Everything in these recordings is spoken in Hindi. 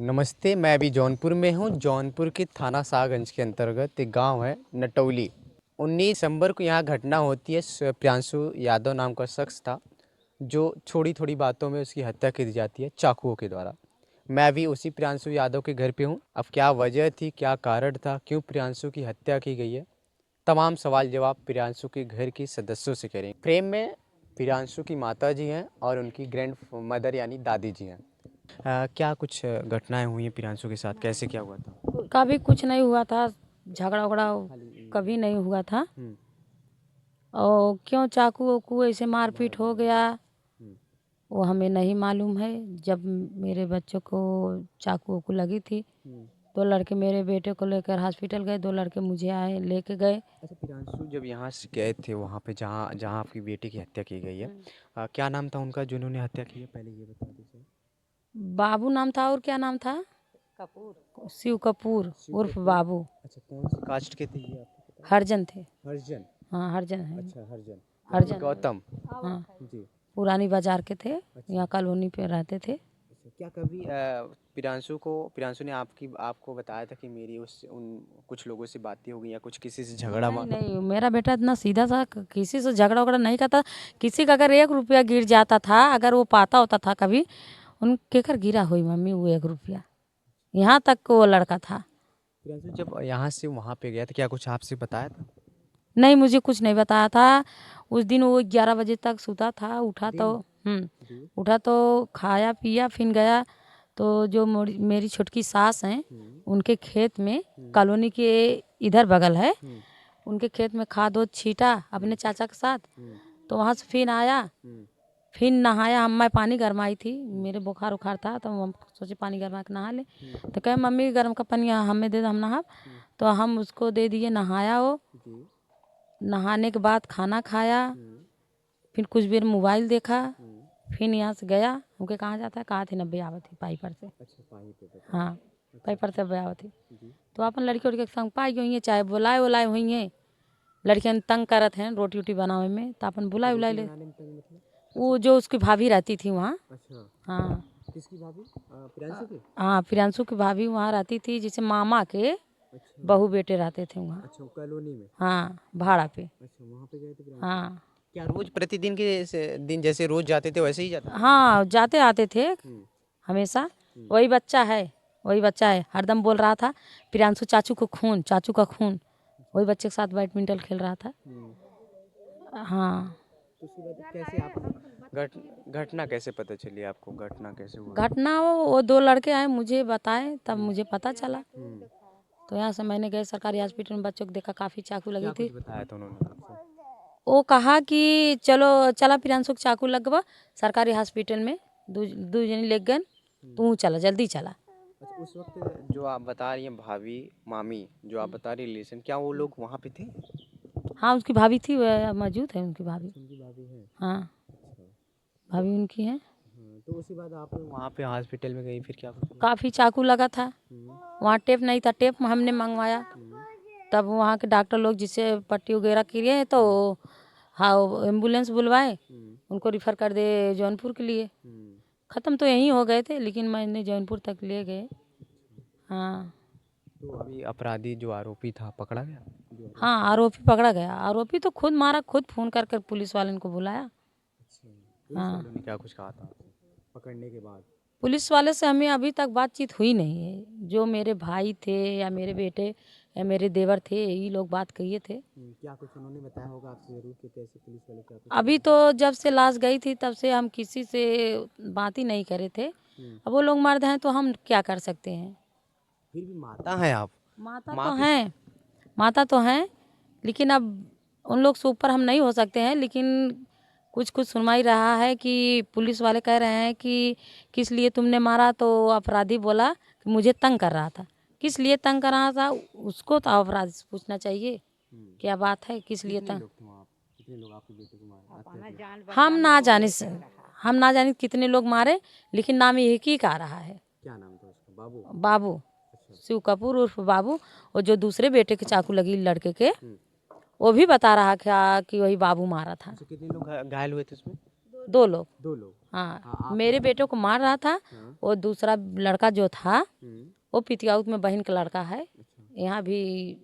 नमस्ते, मैं अभी जौनपुर में हूँ। जौनपुर के थाना शाहगंज के अंतर्गत एक गांव है नटौली। 19 दिसंबर को यहाँ घटना होती है। प्रियांशु यादव नाम का शख्स था जो थोड़ी थोड़ी बातों में उसकी हत्या की जाती है चाकुओं के द्वारा। मैं अभी उसी प्रियांशु यादव के घर पे हूँ। अब क्या वजह थी, क्या कारण था, क्यों प्रियांशु की हत्या की गई है, तमाम सवाल जवाब प्रियांशु के घर के सदस्यों से करेंगे। फ्रेम में प्रियांशु की माता जी हैं और उनकी ग्रैंड मदर यानी दादी जी हैं। क्या कुछ घटनाएं हुई हैं प्रियांशु के साथ, कैसे क्या हुआ था? कभी कुछ नहीं हुआ था, झगड़ा उगड़ा कभी नहीं हुआ था। और क्यों चाकू वाकू ऐसे मारपीट हो गया वो हमें नहीं मालूम है। जब मेरे बच्चों को चाकू वाकू लगी थी, दो लड़के मेरे बेटे को लेकर हॉस्पिटल गए, दो लड़के मुझे आए लेके गए। अच्छा, प्रियांशु जब यहाँ से गए थे वहाँ पे जहाँ जहाँ आपकी बेटी की हत्या की गई है, क्या नाम था उनका जिन्होंने हत्या की है, पहले ये बता दीजिए। बाबू नाम था, और क्या नाम था? कपूर, शिव कपूर उर्फ बाबू। अच्छा, कौन सी कास्ट के थे ये आपको पता है? हरजन थे। हरिजन। हाँ, हरजन है। अच्छा, हरिजन। हरजन गौतम हाँ, जी। पुरानी बाजार के थे, अच्छा। यहाँ कॉलोनी पे रहते थे। अच्छा, क्या कभी प्रियांशु ने आपको बताया था कि मेरी उस उन कुछ लोगों से बातें हो गई या कुछ किसी से झगड़ा नहीं हुआ? नहीं, मेरा बेटा इतना सीधा था, किसी से झगड़ा वगड़ा नहीं करता। किसी का अगर 1 रुपया गिर जाता था, अगर वो पाता होता था कभी, उनके घर गिरा हुई मम्मी वो 1 रुपया, यहाँ तक वो लड़का था। प्रियांशु जब यहाँ से वहाँ पे गया था, क्या कुछ आपसे बताया था? नहीं, मुझे कुछ नहीं बताया था। उस दिन वो 11 बजे तक सोता था, उठा तो जी। उठा तो खाया पिया, फिर गया तो जो मेरी छोटकी सास हैं, उनके खेत में, कॉलोनी के इधर बगल है, उनके खेत में खाद ओद छीटा अपने चाचा के साथ। तो वहाँ से फिर आया, फिर नहाया। मैं पानी गरमाई थी, मेरे बुखार उखार था, तो हम सोचे पानी गरमा के नहा ले। तो कहे मम्मी गर्म का पानी हमें दे दो, हम नहा। तो हम उसको दे दिए, नहाया वो। नहाने के बाद खाना खाया, फिर कुछ देर मोबाइल देखा, फिर यहाँ से गया। उनके कहाँ जाता है, कहा थी नब्बे आवत थी पाइपर से। अच्छा, पानी पे बता। हाँ, पाइपर से आवत थी। जी। तो अपन लड़की उड़की के संग पाई हुई है, चाहे बुलाए उलाए हुई हैं। लड़कियां तंग करत हैं रोटी वोटी बनावे में, तो अपन बुलाए उलाए ले। बनाने में तंग मतलब? वो जो उसकी भाभी रहती थी वहाँ। अच्छा। हाँ किसकी भाभी? प्रियांशु की? हाँ, प्रियांशु की भाभी वहाँ रहती थी, जैसे मामा के अच्छा। बहू बेटे रहते थे वहाँ। अच्छा, कॉलोनी में। हाँ, भाड़ा पे। अच्छा, वहाँ पे गए थे प्रियांशु? हाँ क्या रोज प्रतिदिन के दिन जैसे रोज जाते थे वैसे ही जाते थे? हाँ, जाते आते थे हम्म। हमेशा। वही बच्चा है, वही बच्चा है, हरदम बोल रहा था प्रियांशु चाचू को खून, चाचू का खून। वही बच्चे के साथ बैडमिंटन खेल रहा था। हाँ। तो उसके बाद कैसे आप घटना कैसे पता चली आपको, घटना कैसे हुआ? घटना वो दो लड़के आए, मुझे बताए, तब मुझे पता चला। तो यहाँ से मैंने गए सरकारी हॉस्पिटल में, बच्चों को देखा, काफ़ी चाकू लगी क्या थी। कुछ बताया था उन्होंने आपसे? वो कहा कि चलो चला प्रियांशु को चाकू लगवा सरकारी हॉस्पिटल में, दो जनी ले गए, तू चला जल्दी चला। अच्छा, उस वक्त जो आप बता रही हैं भाभी मामी जो आप बता रही रिलेशन, क्या वो लोग वहाँ पे थे? हाँ, उसकी भाभी थी, वह मौजूद है उनकी भाभी। उनकी भाभी है? हाँ, अच्छा। भाभी उनकी है। हाँ, तो उसके बाद आप वहाँ पे हॉस्पिटल में गई, फिर क्या कुछ हुआ? काफ़ी चाकू लगा था, वहाँ टेप नहीं था, टेप हमने मंगवाया। तब वहाँ के डॉक्टर लोग जिससे पट्टी वगैरह किए, तो हाँ एम्बुलेंस बुलवाए, उनको रिफ़र कर दे जौनपुर के लिए। ख़त्म तो यहीं हो गए थे, लेकिन मैंने जौनपुर तक ले गए। हाँ तो अभी अपराधी जो आरोपी था पकड़ा गया? हाँ, आरोपी पकड़ा गया। आरोपी तो खुद मारा, खुद फ़ोन कर कर पुलिस वाले को बुलाया। अच्छा, पुलिस हाँ, वालों ने क्या कुछ कहा था आपसे पकड़ने के बाद? पुलिस वाले से हमें अभी तक बातचीत हुई नहीं है। जो मेरे भाई थे या मेरे बेटे या मेरे देवर थे, यही लोग बात किए थे। क्या कुछ उन्होंने बताया होगा आपसे जरूर कि कैसे पुलिस वाले क्या कुछ? अभी तो जब से लाश गई थी तब से हम किसी से बात ही नहीं करे थे। अब वो लोग मर्द हैं तो हम क्या कर सकते हैं। फिर भी माता है आप। माता माँ तो के हैं, माता तो हैं, लेकिन अब उन लोग से ऊपर हम नहीं हो सकते हैं। लेकिन कुछ कुछ सुनवाई रहा है कि पुलिस वाले कह रहे हैं कि किस लिए तुमने मारा, तो अपराधी बोला कि मुझे तंग कर रहा था। किस लिए तंग कर रहा था उसको तो अपराधी से पूछना चाहिए, क्या बात है, किस लिए कितने तंग। लोग थे वहाँ? कितने लोग आपके बेटे को मारे हत्या किया? हम ना जाने कितने लोग मारे, लेकिन नाम एक ही का रहा है, क्या नाम था उसका? बाबू? बाबू, अच्छा। शिव कपूर उर्फ बाबू। और जो दूसरे बेटे के चाकू लगी लड़के के, वो भी बता रहा था कि वही बाबू मारा था। अच्छा, कितने लोग घायल हुए थे उसमें? 2 लोग। 2 लोग? हाँ, मेरे बेटे को मार रहा था। वो दूसरा लड़का जो था वो पितियाउत में बहन का लड़का है, यहाँ भी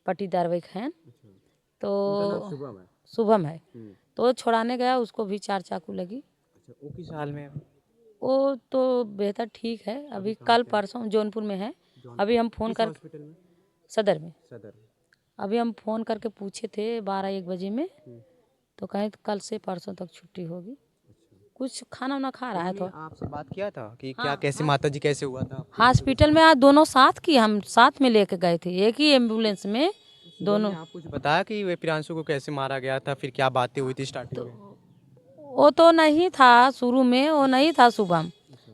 पट्टीदार वही है, तो शुभम है। तो वो छुड़ाने गया, उसको भी 4 चाकू लगी। वो किस हाल में है? वो तो बेहतर ठीक है, अभी कल परसों जौनपुर में है। अभी हम फ़ोन कर हॉस्पिटल में? सदर में, सदर। अभी हम फ़ोन करके पूछे थे 12-1 बजे में, तो कहें कल से परसों तक छुट्टी होगी। कुछ खाना वाना खा रहा है तो आपसे बात किया था कि क्या हाँ, कैसे माता जी कैसे हुआ था? हॉस्पिटल में आज दोनों साथ की, हम साथ में लेके गए थे, एक ही एम्बुलेंस में दोनों। आप कुछ बताया कि वे प्रियांशु को कैसे मारा गया था, फिर क्या बातें हुई थी स्टार्टिंग में? वो तो नहीं था शुरू में, वो नहीं था शुभम।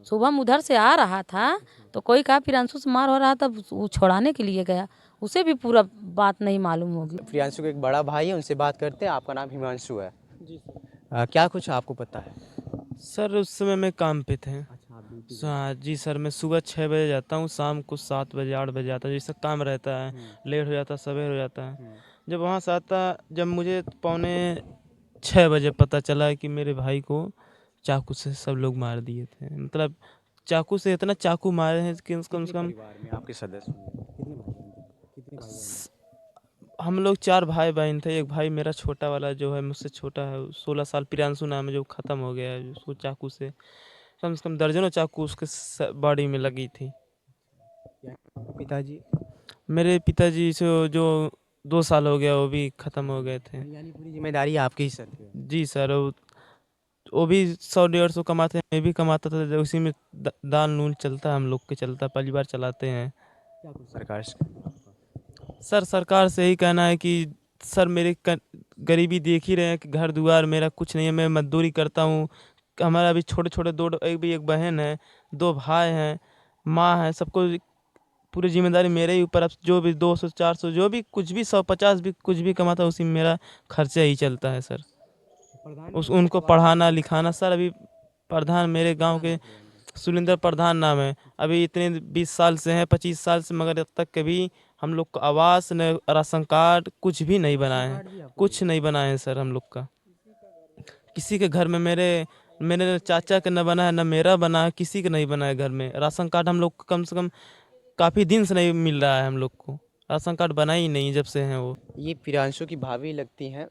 शुभम उधर से आ रहा था तो कोई कहा प्रियांशु से मार हो रहा था, वो छुड़ाने के लिए गया, उसे भी पूरा बात नहीं मालूम होगी। प्रियांशु के एक बड़ा भाई है, उनसे बात करते हैं। आपका नाम हिमांशु है जी सर। क्या कुछ आपको पता है? सर उस समय मैं काम पे थे। अच्छा, आप ड्यूटी हाँ जी सर, मैं सुबह 6 बजे जाता हूँ, शाम को 7 बजे 8 बजे आता हूँ, जैसा काम रहता है, लेट हो जाता है, सवेर हो जाता है। जब वहाँ से आता, जब मुझे 5:45 बजे पता चला कि मेरे भाई को चाकू से सब लोग मार दिए थे। मतलब चाकू से इतना चाकू मारे हैं कि कम से कम परिवार में आपके सदस्य कितने भाई बहन थे? कितने भाई बहन हम लोग 4 भाई बहन थे। एक भाई मेरा छोटा वाला जो है मुझसे छोटा है, 16 साल, प्रियांशु नाम है, जो ख़त्म हो गया है। उसको चाकू से कम दर्जनों चाकू उसके बॉडी में लगी थी। थे? पिताजी? मेरे पिताजी से जो 2 साल हो गया, वो भी ख़त्म हो गए थे। यानी पूरी जिम्मेदारी आपके ही सर पे है। जी सर, वो भी 100-150 कमाते हैं, मैं भी कमाता था, जो उसी में दाल नून चलता है, हम लोग के चलता, परिवार चलाते हैं। क्या कुछ सरकार से? सर सरकार से यही कहना है कि सर मेरे गरीबी देख ही रहे हैं कि घर दुआर मेरा कुछ नहीं है, मैं मजदूरी करता हूँ। हमारा भी छोटे छोटे दो, एक बहन है, 2 भाई हैं, माँ है, सबको पूरी जिम्मेदारी मेरे ही ऊपर। अब जो भी 200-400 जो भी कुछ भी 150 भी कुछ भी कमाता है, उसी में मेरा खर्चा ही चलता है सर। उस उनको पढ़ाना लिखाना। सर अभी प्रधान मेरे गांव के सुरेंद्र प्रधान नाम है, अभी इतने 20 साल से हैं, 25 साल से, मगर अब तक कभी हम लोग को आवास न राशन कार्ड कुछ भी नहीं बनाए हैं, कुछ नहीं बनाए हैं सर हम लोग का। किसी के घर में मेरे मेरे चाचा का न बना है, न मेरा बना है, किसी का नहीं बना है घर में। राशन कार्ड हम लोग को कम से कम काफ़ी दिन से नहीं मिल रहा है, हम लोग को राशन कार्ड बना ही नहीं जब से हैं वो। ये प्रियांशु की भाभी लगती हैं।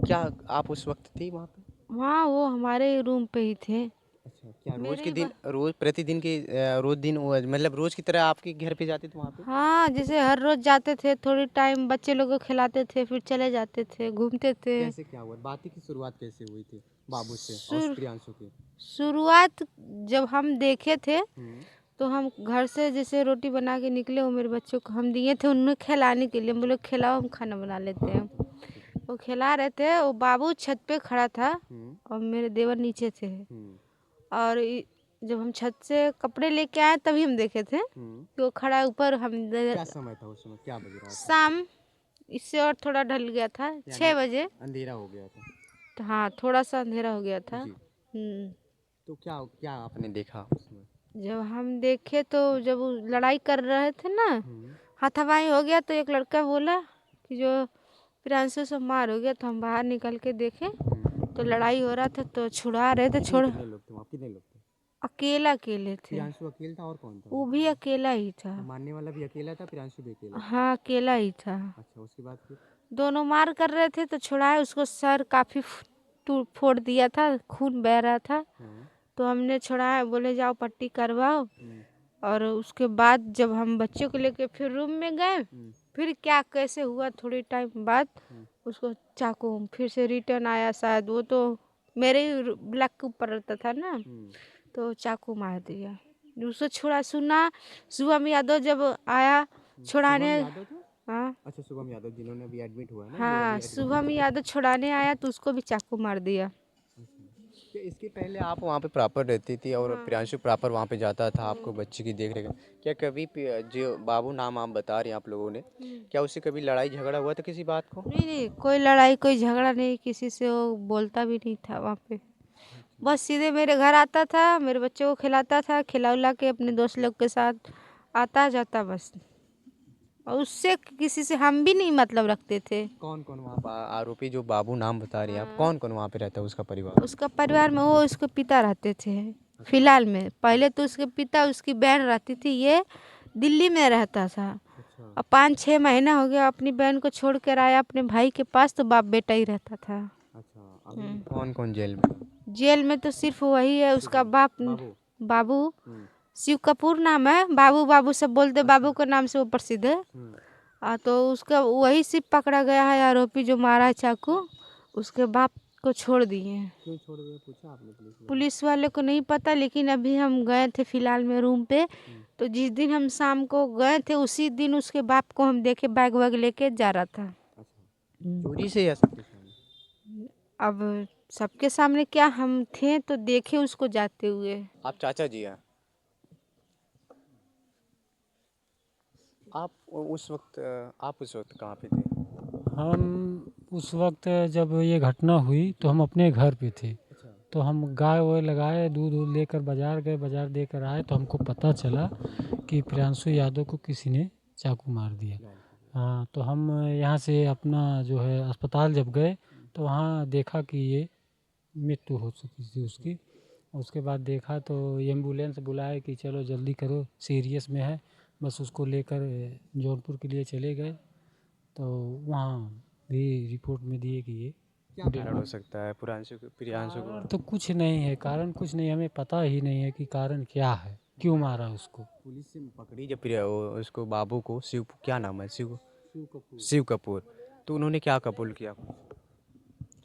क्या आप उस वक्त थी वहाँ पे? हाँ, वो हमारे रूम पे ही थे। अच्छा, क्या रोज मेरे के ही दिन, रोज प्रतिदिन के रोज दिन मतलब रोज की तरह आपके घर पे जाते थे वहाँ पे? हाँ, जैसे हर रोज जाते थे, थोड़ी टाइम बच्चे लोगों को खिलाते थे, फिर चले जाते थे, घूमते थे। कैसे क्या हुआ, बातें की शुरुआत कैसे हुई थी बाबू से और शुरू प्रियांशु की? शुरुआत जब हम देखे थे तो हम घर से जैसे रोटी बना के निकले, वो मेरे बच्चों को हम दिए थे उन्हें खिलाने के लिए। हम बोले खिलाओ, हम खाना बना लेते हैं। वो खिला रहे थे, वो बाबू छत पे खड़ा था और मेरे देवर नीचे थे। और जब हम छत से कपड़े लेके आए तभी हम देखे थे कि वो खड़ा है ऊपर। हम क्या समय था उस समय, क्या बज रहा था? शाम, इससे और थोड़ा ढल गया था, 6 बजे। अंधेरा हो गया था? तो हाँ, थोड़ा सा अंधेरा हो गया था। जी। तो क्या क्या आपने देखा उसमें? जब हम देखे तो जब वो लड़ाई कर रहे थे ना, हाथापाई हो गया, तो एक लड़का बोला कि जो प्रियांशु से मार हो गया। तो हम बाहर निकल के देखे तो लड़ाई हो रहा था, तो छुड़ा रहे थे। कितने लोग थे वहाँ, कितने लोग थे? अकेले थे। प्रियांशु अकेला था और कौन था? वो भी अकेला ही था। मारने वाला भी अकेला था, प्रियांशु भी अकेला? हाँ, अकेला ही था। अच्छा, उसके बाद फिर? दोनों मार कर रहे थे तो छुड़ाए उसको। सर काफ़ी टूट फोड़ दिया था, खून बह रहा था। तो हमने छुड़ाया, बोले जाओ पट्टी करवाओ। और उसके बाद जब हम बच्चों को लेके फिर रूम में गए, फिर क्या कैसे हुआ, थोड़ी टाइम बाद उसको चाकू फिर से रिटर्न आया। शायद वो तो मेरे ही ब्लैक के ऊपर रहता था ना, तो चाकू मार दिया। उसको छुड़ा सुना शुभम यादव जब आया छुड़ाने। हाँ अच्छा, शुभम यादव जिन्होंने अभी एडमिट हुआ है ना? हाँ, शुभम यादव छुड़ाने आया तो उसको भी चाकू मार दिया। क्या इसके पहले आप वहाँ पे प्रॉपर रहती थी और प्रियांशु प्रॉपर वहाँ पे जाता था आपको बच्चे की देख रेख? क्या कभी जो बाबू नाम आप बता रहे हैं आप लोगों ने, क्या उससे कभी लड़ाई झगड़ा हुआ था किसी बात को? नहीं नहीं, कोई लड़ाई कोई झगड़ा नहीं, किसी से वो बोलता भी नहीं था वहाँ पे। बस सीधे मेरे घर आता था, मेरे बच्चों को खिलाता था, खिला उला के अपने दोस्त लोग के साथ आता जाता बस। और उससे किसी से हम भी नहीं मतलब रखते थे। कौन कौन वहाँ पर आरोपी जो बाबू नाम बता रही हैं आप, कौन कौन वहाँ पे रहता है उसका परिवार? उसका परिवार में वो उसके पिता रहते थे फिलहाल में। पहले तो उसके पिता उसकी बहन रहती थी, ये दिल्ली में रहता था। अच्छा अब 5-6 महीना हो गया अपनी बहन को छोड़ कर आया अपने भाई के पास, तो बाप बेटा ही रहता था। अच्छा। अभी कौन कौन जेल में? जेल में तो सिर्फ वही है उसका बाप बाबू। बाबू। हम्म, शिव कपूर नाम है, बाबू बाबू सब बोलते, बाबू के नाम से वो प्रसिद्ध है। हम्म। तो उसका वही सिर्फ पकड़ा गया है आरोपी जो मारा है चाकू। उसके बाप को छोड़ दिए हैं। क्यों छोड़ दिया, पूछा आपने पुलिस में? पुलिस वाले को नहीं पता, लेकिन अभी हम गए थे फिलहाल में रूम पे, तो जिस दिन हम शाम को गए थे उसी दिन उसके बाप को हम देखे बैग वैग लेके जा रहा था। अच्छा, चोरी से या सबके सामने? अब सबके सामने क्या, हम थे तो देखे उसको जाते हुए। आप चाचा जी हैं? आप उस वक्त कहाँ पे थे? हम उस वक्त जब ये घटना हुई तो हम अपने घर पे थे। अच्छा। तो हम गाय वाय लगाए, दूध वूध लेकर बाज़ार गए, बाज़ार देकर आए तो हमको पता चला कि प्रियांशु यादव को किसी ने चाकू मार दिया। हाँ, तो हम यहाँ से अपना जो है अस्पताल जब गए तो वहाँ देखा कि ये मृत्यु हो चुकी थी उसकी। उसके बाद देखा तो एम्बुलेंस बुलाए कि चलो जल्दी करो, सीरियस में है। बस उसको लेकर जौनपुर के लिए चले गए, तो वहाँ भी रिपोर्ट में दिए कि ये क्या कारण हो सकता है प्रियांशु कारण को? तो कुछ नहीं है, कारण कुछ नहीं, हमें पता ही नहीं है कि कारण क्या है, क्यों मारा उसको। पुलिस से पकड़ी जब उसको बाबू को, क्या नाम है, शिव कपूर। शिव कपूर, तो उन्होंने क्या कबूल किया?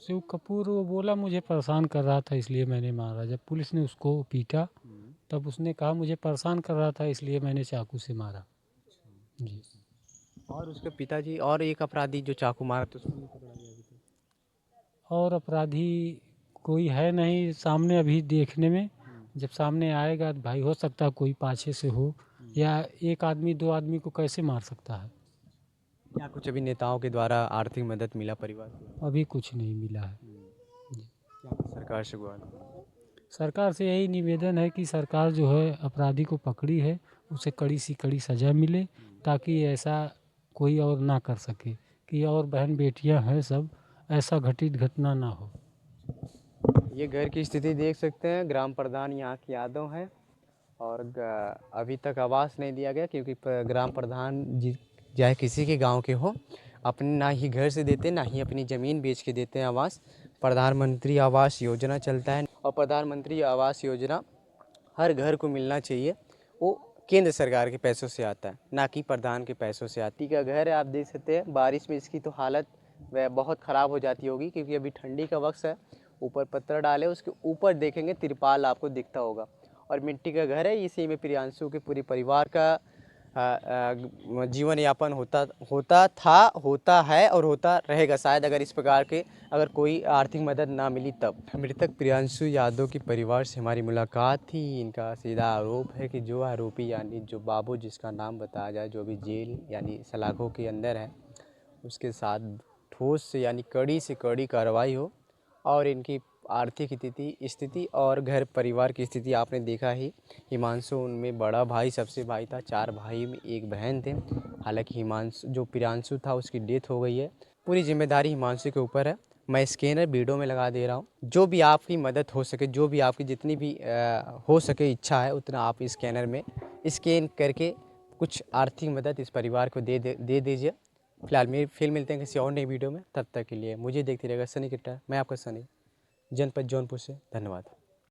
शिव कपूर वो बोला मुझे परेशान कर रहा था इसलिए मैंने मारा। जब पुलिस ने उसको पीटा तब उसने कहा मुझे परेशान कर रहा था इसलिए मैंने चाकू से मारा। जी। और उसके पिताजी और एक अपराधी जो चाकू मारा तो उसको नहीं पकड़ा गया अभी तक? और अपराधी कोई है नहीं सामने अभी देखने में। जब सामने आएगा तो भाई हो सकता है कोई पाछे से हो, या एक आदमी दो आदमी को कैसे मार सकता है। क्या कुछ अभी नेताओं के द्वारा आर्थिक मदद मिला परिवार को? अभी कुछ नहीं मिला है। क्या सरकार से गुहार? सरकार से यही निवेदन है कि सरकार जो है अपराधी को पकड़ी है उसे कड़ी सी कड़ी सज़ा मिले, ताकि ऐसा कोई और ना कर सके, कि और बहन बेटियां हैं सब, ऐसा घटित घटना ना हो। ये घर की स्थिति देख सकते हैं, ग्राम प्रधान यहाँ के यादव हैं और अभी तक आवास नहीं दिया गया, क्योंकि ग्राम प्रधान जी चाहे किसी के गांव के हो, अपने ना ही घर से देते ना ही अपनी ज़मीन बेच के देते हैं आवास। प्रधानमंत्री आवास योजना चलता है और प्रधानमंत्री आवास योजना हर घर को मिलना चाहिए। वो केंद्र सरकार के पैसों से आता है, ना कि प्रधान के पैसों से आती। का घर है, आप देख सकते हैं, बारिश में इसकी तो हालत वह बहुत ख़राब हो जाती होगी, क्योंकि अभी ठंडी का वक्त है। ऊपर पत्थर डाले, उसके ऊपर देखेंगे तिरपाल आपको दिखता होगा, और मिट्टी का घर है। इसी में प्रियांशु के पूरे परिवार का जीवन यापन होता है और होता रहेगा शायद, अगर इस प्रकार के अगर कोई आर्थिक मदद ना मिली तब। मृतक प्रियांशु यादव के परिवार से हमारी मुलाकात थी। इनका सीधा आरोप है कि जो आरोपी यानी जो बाबू जिसका नाम बताया जाए, जो भी जेल यानी सलाखों के अंदर है, उसके साथ ठोस से यानी कड़ी से कड़ी कार्रवाई हो, और इनकी आर्थिक स्थिति और घर परिवार की स्थिति आपने देखा ही। हिमांशु उनमें बड़ा भाई, सबसे भाई था, 4 भाई में 1 बहन थे। हालांकि हिमांशु जो प्रियांशु था उसकी डेथ हो गई है। पूरी जिम्मेदारी हिमांशु के ऊपर है। मैं स्कैनर वीडियो में लगा दे रहा हूँ, जो भी आपकी मदद हो सके, जो भी आपकी जितनी भी हो सके इच्छा है, उतना आप स्कैनर में स्कैन करके कुछ आर्थिक मदद इस परिवार को दे दीजिए। फिलहाल फिर मिलते हैं किसी और नई वीडियो में। तब तक के लिए मुझे देखते रहिएगा सनी किट्टा। मैं आपका सनी, जनपद जौनपुर से। धन्यवाद।